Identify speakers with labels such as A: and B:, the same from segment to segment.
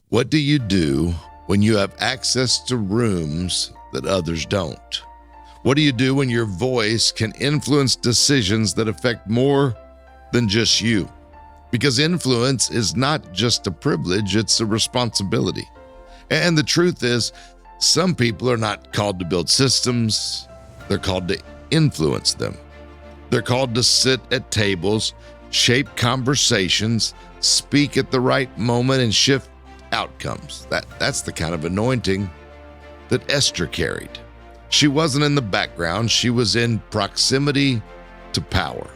A: What do you do when you have access to rooms that others don't? What do you do when your voice can influence decisions that affect more than just you? Because influence is not just a privilege, it's a responsibility. And the truth is, some people are not called to build systems, they're called to influence them. They're called to sit at tables, shape conversations, speak at the right moment, and shift outcomes. That's the kind of anointing that Esther carried. She wasn't in the background, she was in proximity to power.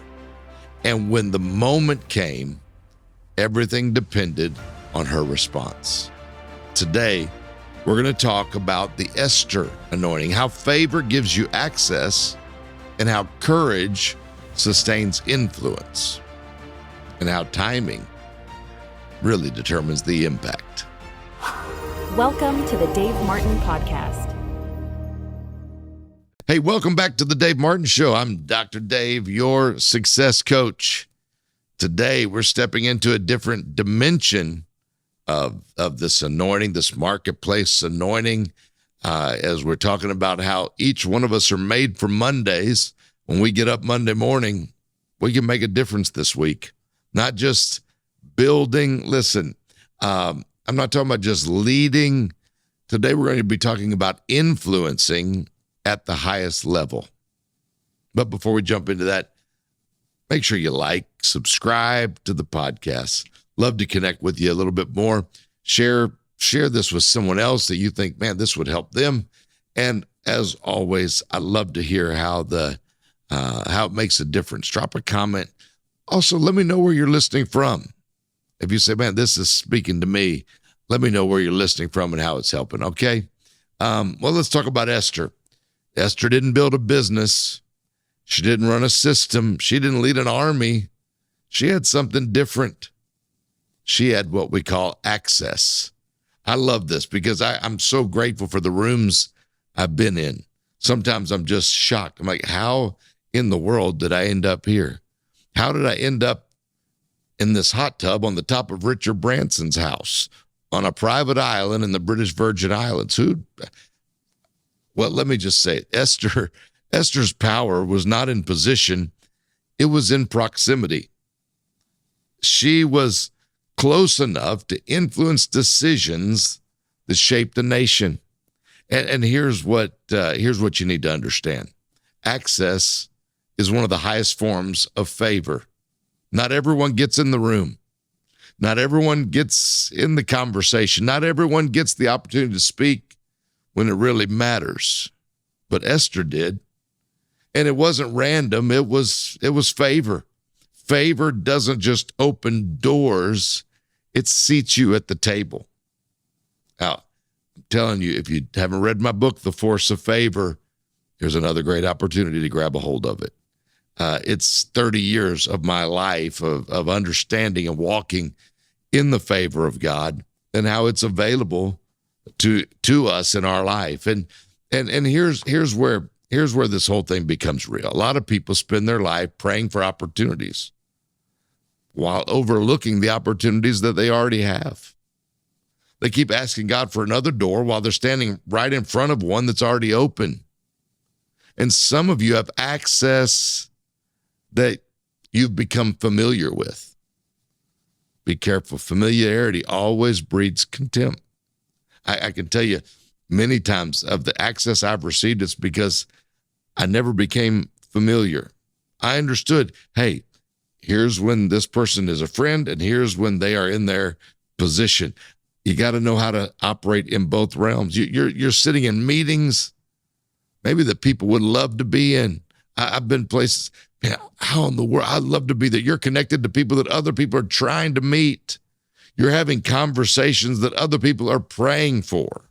A: And when the moment came, everything depended on her response. Today, we're going to talk about the Esther anointing, how favor gives you access and how courage sustains influence, and how timing really determines the impact.
B: Welcome to the Dave Martin Podcast.
A: Hey, welcome back to the Dave Martin Show. I'm Dr. Dave, your success coach. Today, we're stepping into a different dimension of this anointing, this marketplace anointing, as we're talking about how each one of us are made for Mondays. When we get up Monday morning, we can make a difference this week. Not just building. Listen, I'm not talking about just leading. Today, we're going to be talking about influencing at the highest level. But before we jump into that, make sure you like, subscribe to the podcast. Love to connect with you a little bit more. Share this with someone else that you think, man, this would help them. And as always, I love to hear how it makes a difference. Drop a comment. Also, let me know where you're listening from. If you say, man, this is speaking to me, let me know where you're listening from and how it's helping, okay? Well, let's talk about Esther. Esther didn't build a business. She didn't run a system. She didn't lead an army. She had something different. She had what we call access. I love this because I'm so grateful for the rooms I've been in. Sometimes I'm just shocked. I'm like, how in the world did I end up here? How did I end up in this hot tub on the top of Richard Branson's house on a private island in the British Virgin Islands? Well, let me just say, Esther's power was not in position. It was in proximity. She was close enough to influence decisions that shaped the nation. And here's what you need to understand. Access is one of the highest forms of favor. Not everyone gets in the room. Not everyone gets in the conversation. Not everyone gets the opportunity to speak when it really matters. But Esther did. And it wasn't random. It was favor. Favor doesn't just open doors. It seats you at the table. Now, I'm telling you, if you haven't read my book, The Force of Favor, here's another great opportunity to grab a hold of it. It's 30 years of my life of understanding and walking in the favor of God and how it's available to us in our life. And here's where this whole thing becomes real. A lot of people spend their life praying for opportunities while overlooking the opportunities that they already have. They keep asking God for another door while they're standing right in front of one that's already open. And some of you have access that you've become familiar with. Be careful. Familiarity always breeds contempt. I can tell you many times of the access I've received, it's because I never became familiar. I understood, hey, here's when this person is a friend, and here's when they are in their position. You got to know how to operate in both realms. You're sitting in meetings, maybe that people would love to be in. I've been places, man, how in the world? I'd love to be there. You're connected to people that other people are trying to meet. You're having conversations that other people are praying for.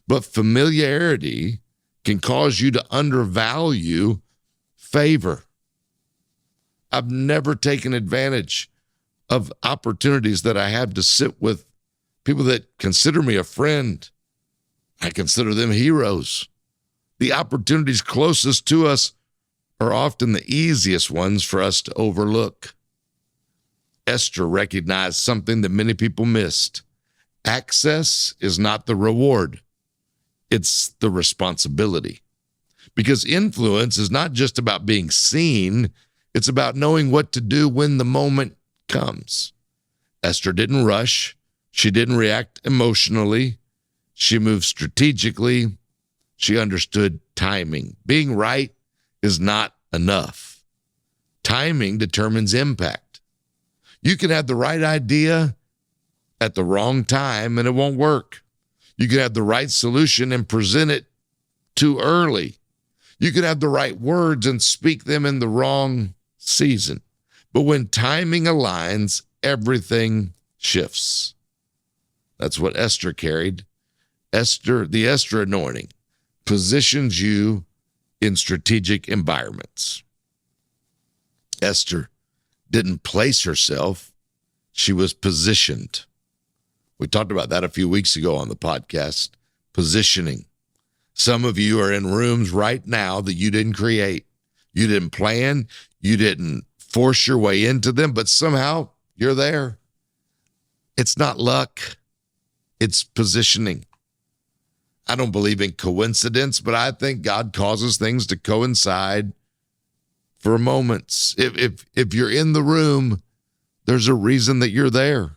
A: But familiarity can cause you to undervalue favor. I've never taken advantage of opportunities that I have to sit with people that consider me a friend. I consider them heroes. The opportunities closest to us are often the easiest ones for us to overlook. Esther recognized something that many people missed. Access is not the reward, it's the responsibility. Because influence is not just about being seen, it's about knowing what to do when the moment comes. Esther didn't rush. She didn't react emotionally. She moved strategically. She understood timing. Being right is not enough. Timing determines impact. You can have the right idea at the wrong time and it won't work. You can have the right solution and present it too early. You can have the right words and speak them in the wrong season. But when timing aligns, everything shifts. That's what Esther carried. The Esther anointing positions you in strategic environments. Esther didn't place herself, she was positioned. We talked about that a few weeks ago on the podcast, positioning. Some of you are in rooms right now that you didn't create. You didn't plan, you didn't force your way into them, but somehow you're there. It's not luck, it's positioning. I don't believe in coincidence, but I think God causes things to coincide for moments. If you're in the room, there's a reason that you're there.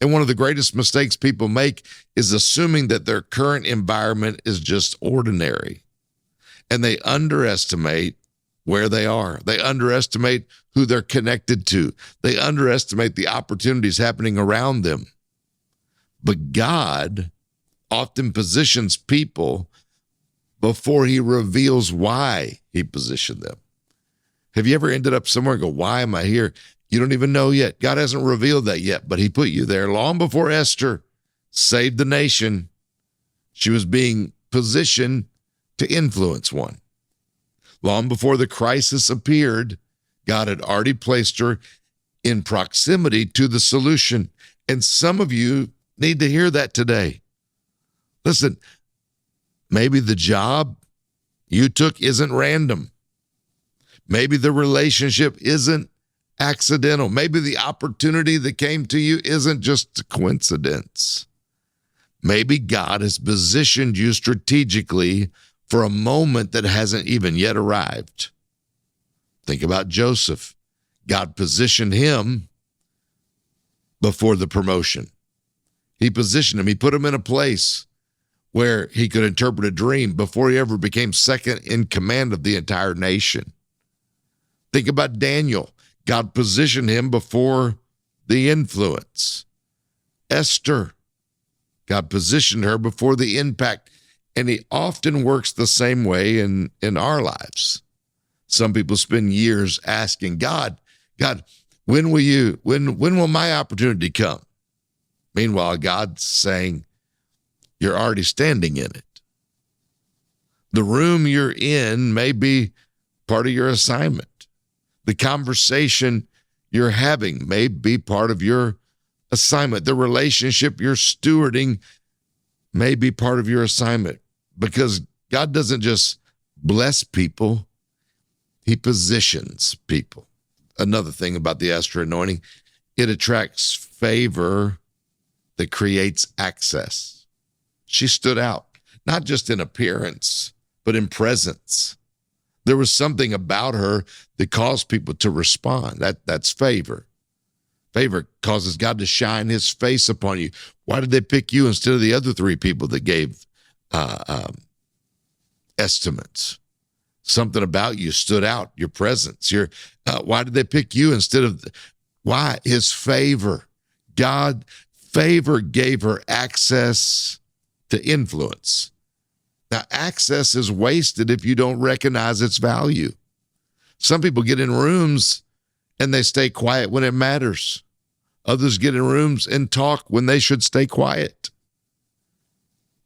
A: And one of the greatest mistakes people make is assuming that their current environment is just ordinary. And they underestimate where they are. They underestimate who they're connected to. They underestimate the opportunities happening around them. But God often positions people before he reveals why he positioned them. Have you ever ended up somewhere and go, why am I here? You don't even know yet. God hasn't revealed that yet, but he put you there long before Esther saved the nation. She was being positioned to influence one. Long before the crisis appeared, God had already placed her in proximity to the solution. And some of you need to hear that today. Listen, maybe the job you took isn't random. Maybe the relationship isn't accidental. Maybe the opportunity that came to you isn't just a coincidence. Maybe God has positioned you strategically for a moment that hasn't even yet arrived. Think about Joseph. God positioned him before the promotion. He positioned him. He put him in a place where he could interpret a dream before he ever became second in command of the entire nation. Think about Daniel. God positioned him before the influence. Esther, God positioned her before the impact. And he often works the same way in our lives. Some people spend years asking God, when will my opportunity come? Meanwhile, God's saying, you're already standing in it. The room you're in may be part of your assignment. The conversation you're having may be part of your assignment. The relationship you're stewarding may be part of your assignment, because God doesn't just bless people, he positions people. Another thing about the Esther anointing, it attracts favor that creates access. She stood out, not just in appearance, but in presence. There was something about her that caused people to respond. That's favor. Favor causes God to shine his face upon you. Why did they pick you instead of the other three people that gave estimates? Something about you stood out, your presence. Why did they pick you instead of, why? His favor. God, favor gave her access to influence. Now, access is wasted if you don't recognize its value. Some people get in rooms and they stay quiet when it matters. Others get in rooms and talk when they should stay quiet.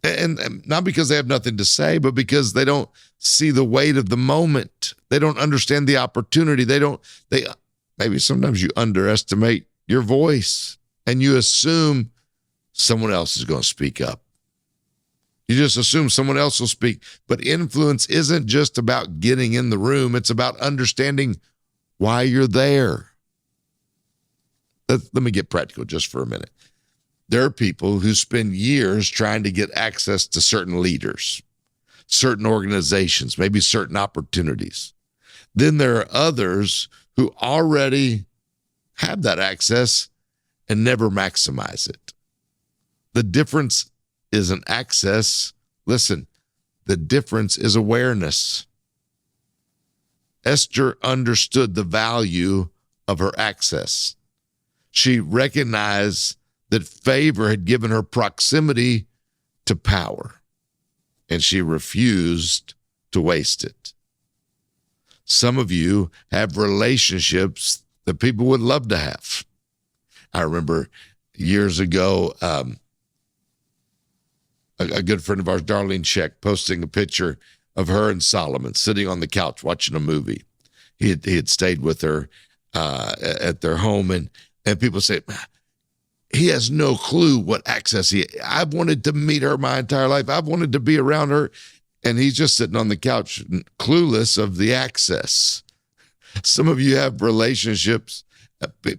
A: And not because they have nothing to say, but because they don't see the weight of the moment. They don't understand the opportunity. Maybe sometimes you underestimate your voice and you assume someone else is going to speak up. You just assume someone else will speak. But influence isn't just about getting in the room. It's about understanding why you're there. Let me get practical just for a minute. There are people who spend years trying to get access to certain leaders, certain organizations, maybe certain opportunities. Then there are others who already have that access and never maximize it. The difference isn't access. Listen, the difference is awareness. Esther understood the value of her access. She recognized that favor had given her proximity to power, and she refused to waste it. Some of you have relationships that people would love to have. I remember years ago, a good friend of ours, Darlene Sheck, posting a picture of her and Solomon sitting on the couch watching a movie. He had stayed with her at their home, and people say, he has no clue what access I've wanted to meet her my entire life. I've wanted to be around her. And he's just sitting on the couch, clueless of the access. Some of you have relationships.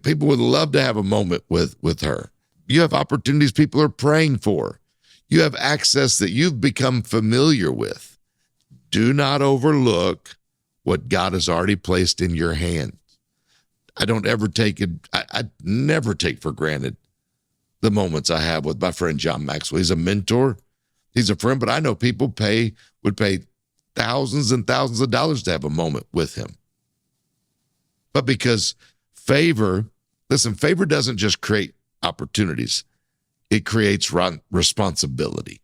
A: People would love to have a moment with her. You have opportunities people are praying for. You have access that you've become familiar with. Do not overlook what God has already placed in your hand. I don't ever take it. I never take for granted the moments I have with my friend John Maxwell. He's a mentor. He's a friend, but I know people would pay thousands and thousands of dollars to have a moment with him. But because favor doesn't just create opportunities. It creates responsibility.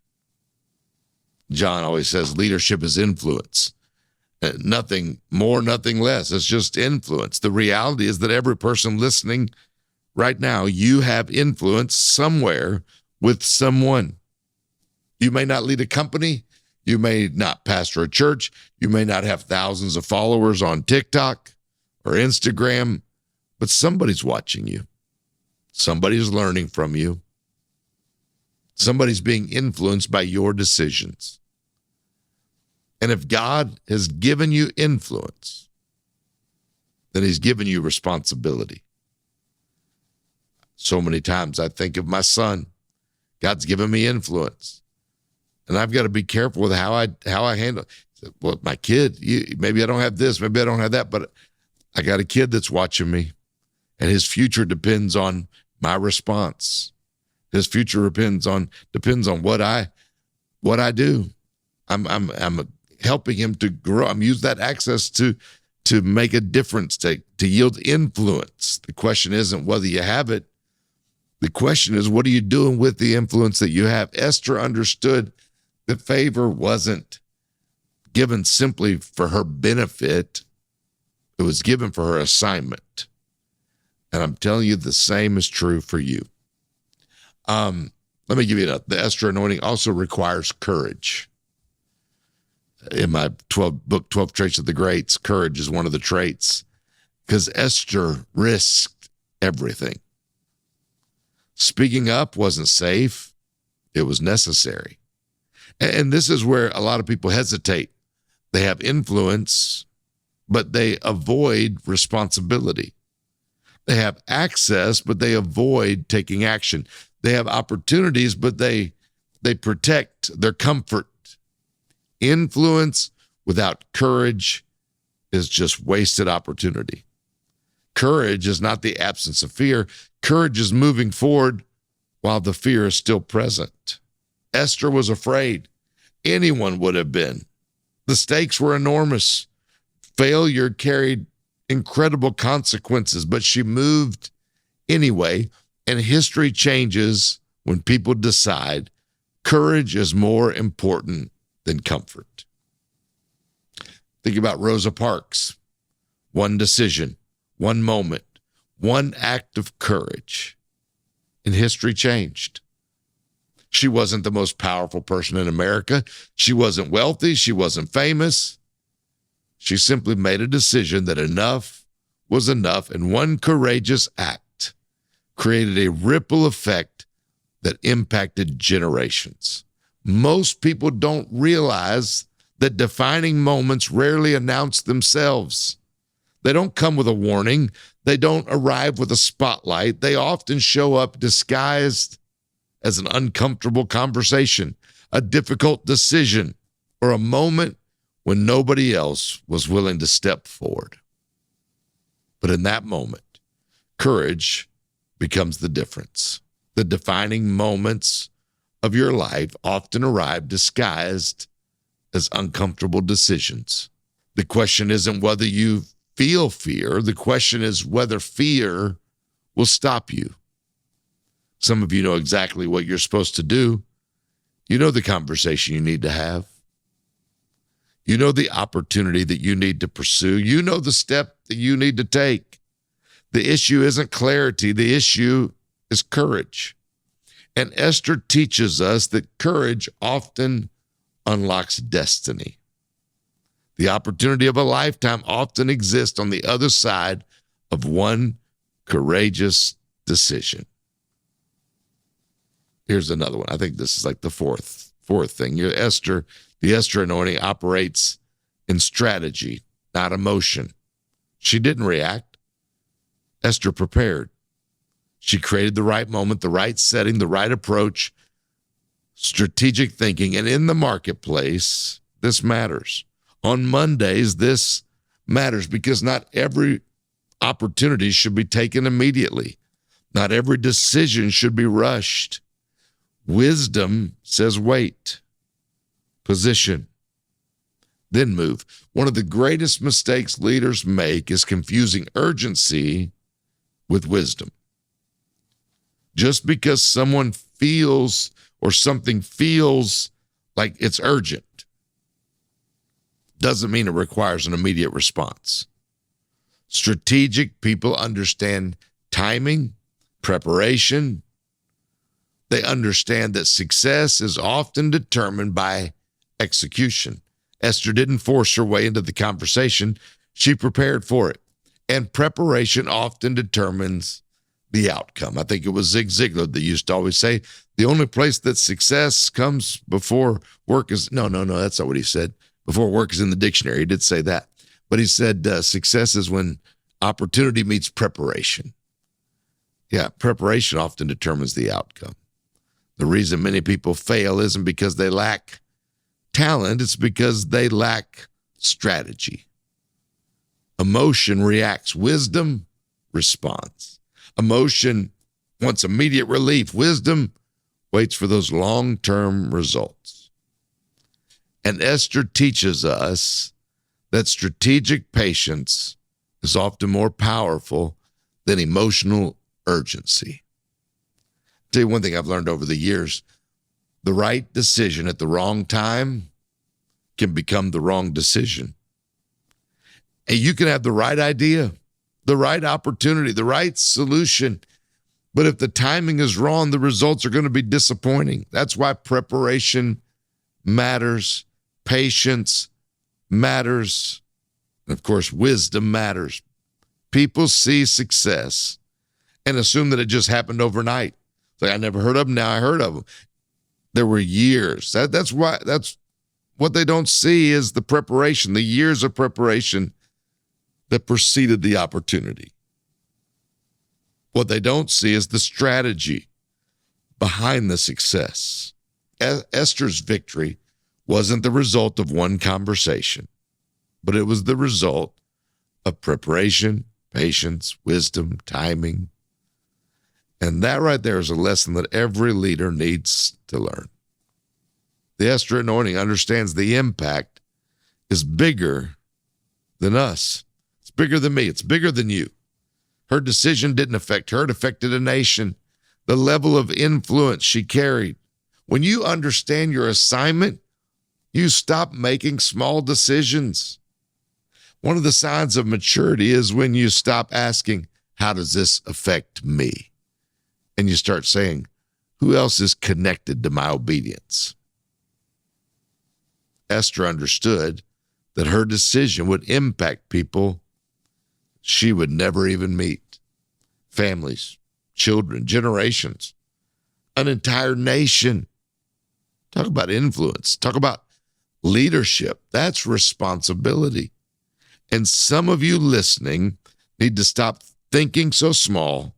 A: John always says leadership is influence. Nothing more, nothing less. It's just influence. The reality is that every person listening right now, you have influence somewhere with someone. You may not lead a company. You may not pastor a church. You may not have thousands of followers on TikTok or Instagram, but somebody's watching you. Somebody's learning from you. Somebody's being influenced by your decisions. And if God has given you influence, then he's given you responsibility. So many times I think of my son. God's given me influence. And I've got to be careful with how I handle it. Well, my kid, maybe I don't have this, maybe I don't have that, but I got a kid that's watching me, and his future depends on my response. His future depends on what I do. I'm helping him to grow. I'm using that access to make a difference, to yield influence. The question isn't whether you have it. The question is, what are you doing with the influence that you have? Esther understood that favor wasn't given simply for her benefit. It was given for her assignment. And I'm telling you, the same is true for you. Let me give you the Esther Anointing also requires courage. In my 12 Traits of the Greats, courage is one of the traits, because Esther risked everything. Speaking up wasn't safe. It was necessary. And this is where a lot of people hesitate. They have influence, but they avoid responsibility. They have access, but they avoid taking action. They have opportunities, but they protect their comfort. Influence without courage is just wasted opportunity. Courage is not the absence of fear. Courage is moving forward while the fear is still present. Esther was afraid. Anyone would have been. The stakes were enormous. Failure carried incredible consequences, but she moved anyway, and history changes when people decide courage is more important than comfort. Think about Rosa Parks. One decision, one moment, one act of courage, and history changed. She wasn't the most powerful person in America. She wasn't wealthy. She wasn't famous. She simply made a decision that enough was enough, and one courageous act created a ripple effect that impacted generations. Most people don't realize that defining moments rarely announce themselves. They don't come with a warning. They don't arrive with a spotlight. They often show up disguised as an uncomfortable conversation, a difficult decision, or a moment when nobody else was willing to step forward. But in that moment, courage becomes the difference. The defining moments of your life often arrive disguised as uncomfortable decisions. The question isn't whether you feel fear. The question is whether fear will stop you. Some of you know exactly what you're supposed to do. You know the conversation you need to have. You know the opportunity that you need to pursue. You know the step that you need to take. The issue isn't clarity. The issue is courage. And Esther teaches us that courage often unlocks destiny. The opportunity of a lifetime often exists on the other side of one courageous decision. Here's another one. I think this is like the fourth thing. The Esther Anointing operates in strategy, not emotion. She didn't react. Esther prepared. She created the right moment, the right setting, the right approach, strategic thinking. And in the marketplace, this matters. On Mondays, this matters because not every opportunity should be taken immediately. Not every decision should be rushed. Wisdom says wait, position, then move. One of the greatest mistakes leaders make is confusing urgency with wisdom. Just because someone feels or something feels like it's urgent doesn't mean it requires an immediate response. Strategic people understand timing, preparation. They understand that success is often determined by execution. Esther didn't force her way into the conversation. She prepared for it. And preparation often determines the outcome. I think it was Zig Ziglar that used to always say, the only place that success comes before work is, no, that's not what he said. Before work is in the dictionary. He did say that. But he said success is when opportunity meets preparation. Yeah, preparation often determines the outcome. The reason many people fail isn't because they lack talent, it's because they lack strategy. Emotion reacts, wisdom responds. Emotion wants immediate relief. Wisdom waits for those long-term results. And Esther teaches us that strategic patience is often more powerful than emotional urgency. I'll tell you one thing I've learned over the years, the right decision at the wrong time can become the wrong decision. And you can have the right idea, the right opportunity, the right solution, but if the timing is wrong, the results are going to be disappointing. That's why preparation matters, patience matters, and of course, wisdom matters. People see success and assume that it just happened overnight. It's like, I never heard of them, now I heard of them. There were years. That's what they don't see is the preparation, the years of preparation that preceded the opportunity. What they don't see is the strategy behind the success. Esther's victory wasn't the result of one conversation, but it was the result of preparation, patience, wisdom, timing. And that right there is a lesson that every leader needs to learn. The Esther Anointing understands the impact is bigger than us. It's bigger than me. It's bigger than you. Her decision didn't affect her. It affected a nation. The level of influence she carried. When you understand your assignment, you stop making small decisions. One of the signs of maturity is when you stop asking, how does this affect me? And you start saying, who else is connected to my obedience? Esther understood that her decision would impact people she would never even meet. Families, children, generations, an entire nation. Talk about influence. Talk about leadership. That's responsibility. And some of you listening need to stop thinking so small.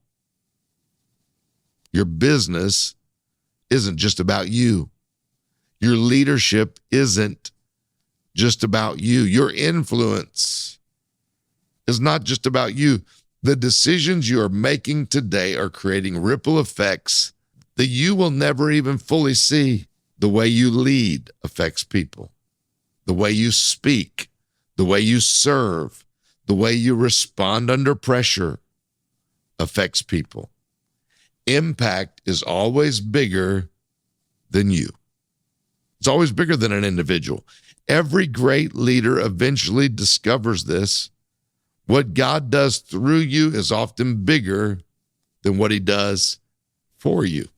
A: Your business isn't just about you. Your leadership isn't just about you. Your influence is not just about you. The decisions you are making today are creating ripple effects that you will never even fully see. The way you lead affects people. The way you speak, the way you serve, the way you respond under pressure affects people. Impact is always bigger than you. It's always bigger than an individual. Every great leader eventually discovers this. What God does through you is often bigger than what he does for you.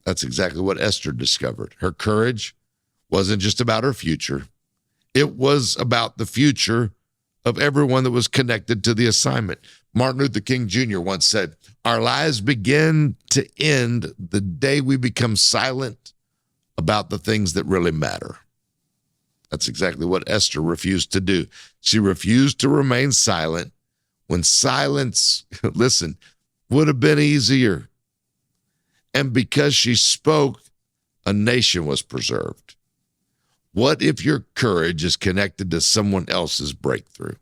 A: That's exactly what Esther discovered. Her courage wasn't just about her future. It was about the future of everyone that was connected to the assignment. Martin Luther King Jr. once said, "Our lives begin to end the day we become silent about the things that really matter." That's exactly what Esther refused to do. She refused to remain silent when silence, listen, would have been easier. And because she spoke, a nation was preserved. What if your courage is connected to someone else's breakthrough?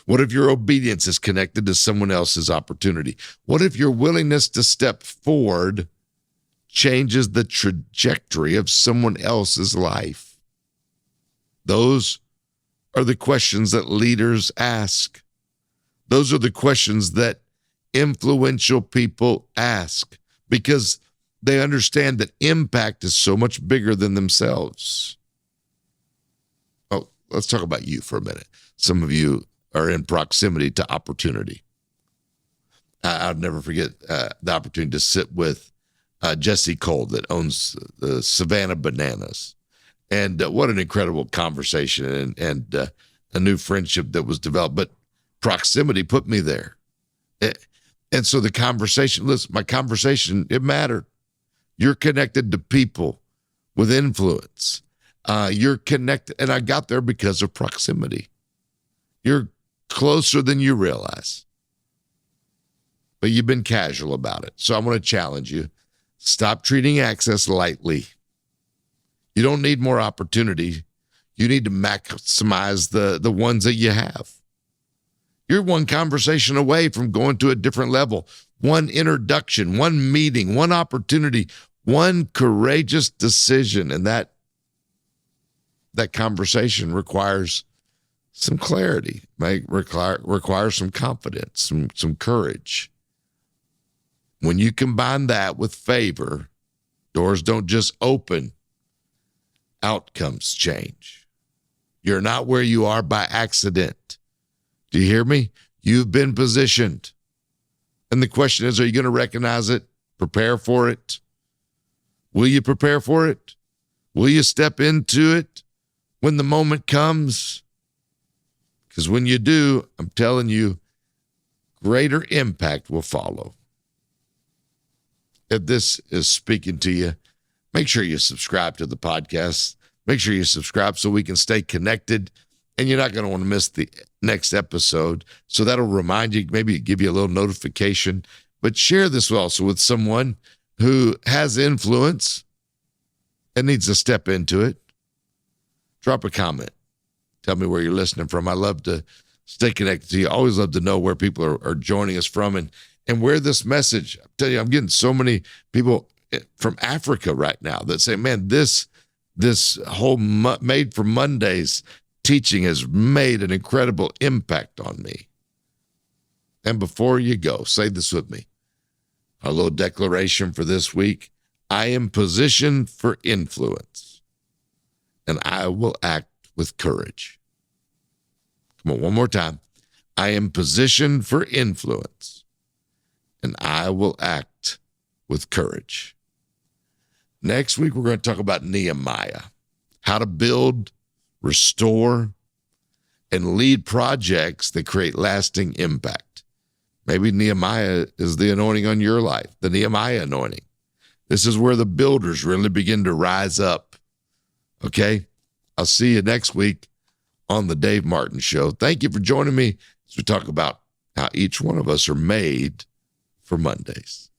A: What if your obedience is connected to someone else's opportunity? What if your willingness to step forward changes the trajectory of someone else's life? Those are the questions that leaders ask. Those are the questions that influential people ask because they understand that impact is so much bigger than themselves. Oh, let's talk about you for a minute. Some of you are in proximity to opportunity. I'll never forget the opportunity to sit with Jesse Cole that owns Savannah Bananas. And what an incredible conversation and a new friendship that was developed. But proximity put me there. And so the conversation, listen, my conversation, it mattered. You're connected to people with influence. You're connected. And I got there because of proximity. You're closer than you realize. But you've been casual about it. So I want to challenge you. Stop treating access lightly. You don't need more opportunity. You need to maximize the ones that you have. You're one conversation away from going to a different level, one introduction, one meeting, one opportunity, one courageous decision. And that conversation requires some clarity, requires some confidence, some courage. When you combine that with favor, doors don't just open, outcomes change. You're not where you are by accident. Do you hear me? You've been positioned. And the question is, are you going to recognize it? Prepare for it? Will you prepare for it? Will you step into it when the moment comes? Because when you do, I'm telling you, greater impact will follow. If this is speaking to you, make sure you subscribe to the podcast. Make sure you subscribe so we can stay connected. And you're not going to want to miss the next episode. So that'll remind you, maybe give you a little notification. But share this also with someone who has influence and needs to step into it. Drop a comment. Tell me where you're listening from. I love to stay connected to you. I always love to know where people are joining us from and where this message. I tell you, I'm getting so many people from Africa right now that say, man, this whole Made for Mondays teaching has made an incredible impact on me. And before you go, say this with me. Our little declaration for this week. I am positioned for influence, and I will act with courage. Come on, one more time. I am positioned for influence, and I will act with courage. Next week, we're going to talk about Nehemiah, how to build, restore, and lead projects that create lasting impact. Maybe Nehemiah is the anointing on your life, the Nehemiah anointing. This is where the builders really begin to rise up. Okay? I'll see you next week on the Dave Martin Show. Thank you for joining me as we talk about how each one of us are made for Mondays.